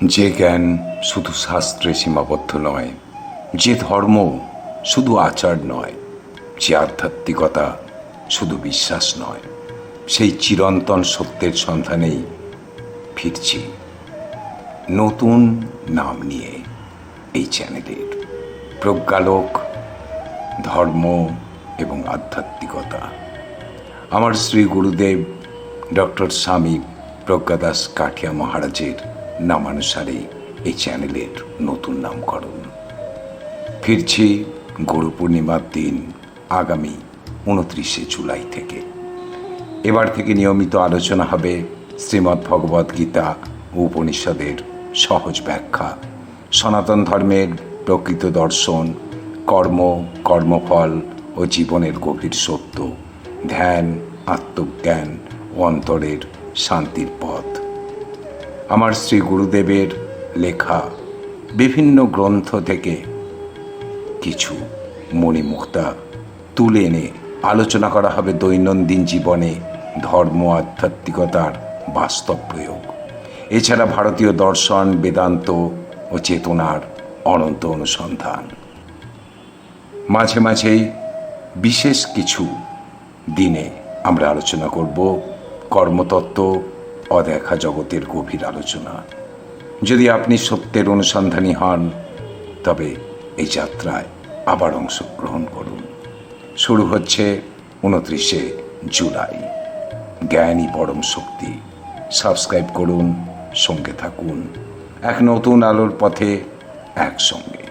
যে জ্ঞান শুধু শাস্ত্রে সীমাবদ্ধ নয়, যে ধর্ম শুধু আচার নয়, যে আধ্যাত্মিকতা শুধু বিশ্বাস নয়, সেই চিরন্তন সত্যের সন্ধানেই ফিরছি নতুন নাম নিয়ে এই চ্যানেলের। প্রজ্ঞালোক, ধর্ম এবং আধ্যাত্মিকতা। আমার শ্রী গুরুদেব ডক্টর স্বামী প্রজ্ঞাদাস কাঠিয়া মহারাজের নামানুসারে এই চ্যানেলের নতুন নামকরণ। ফিরছি গুরু পূর্ণিমার দিন আগামী 29শে জুলাই থেকে। এবার থেকে নিয়মিত আলোচনা হবে শ্রীমদ্ ভগবদ্ গীতা ও উপনিষদের সহজ ব্যাখ্যা, সনাতন ধর্মের প্রকৃত দর্শন, কর্ম, কর্মফল ও জীবনের গভীর সত্য, ধ্যান, আত্মজ্ঞান ও অন্তরের শান্তির পথ। আমার শ্রী গুরুদেবের লেখা বিভিন্ন গ্রন্থ থেকে কিছু মণিমুক্তা তুলে এনে আলোচনা করা হবে দৈনন্দিন জীবনে ধর্ম, আধ্যাত্মিকতার বাস্তব প্রয়োগ। এছাড়া ভারতীয় দর্শন, বেদান্ত ও চেতনার অনন্ত অনুসন্ধান। মাঝে মাঝেই বিশেষ কিছু দিনে আমরা আলোচনা করব কর্মতত্ত্ব, অদেখা জগতের গভীর আলোচনা। যদি আপনি সত্যের অনুসন্ধানী হন, তবে এই যাত্রায় আবার অংশগ্রহণ করুন। শুরু হচ্ছে 29শে জুলাই। জ্ঞানই পরম শক্তি। সাবস্ক্রাইব করুন, সঙ্গে থাকুন, এক নতুন আলোর পথে একসঙ্গে।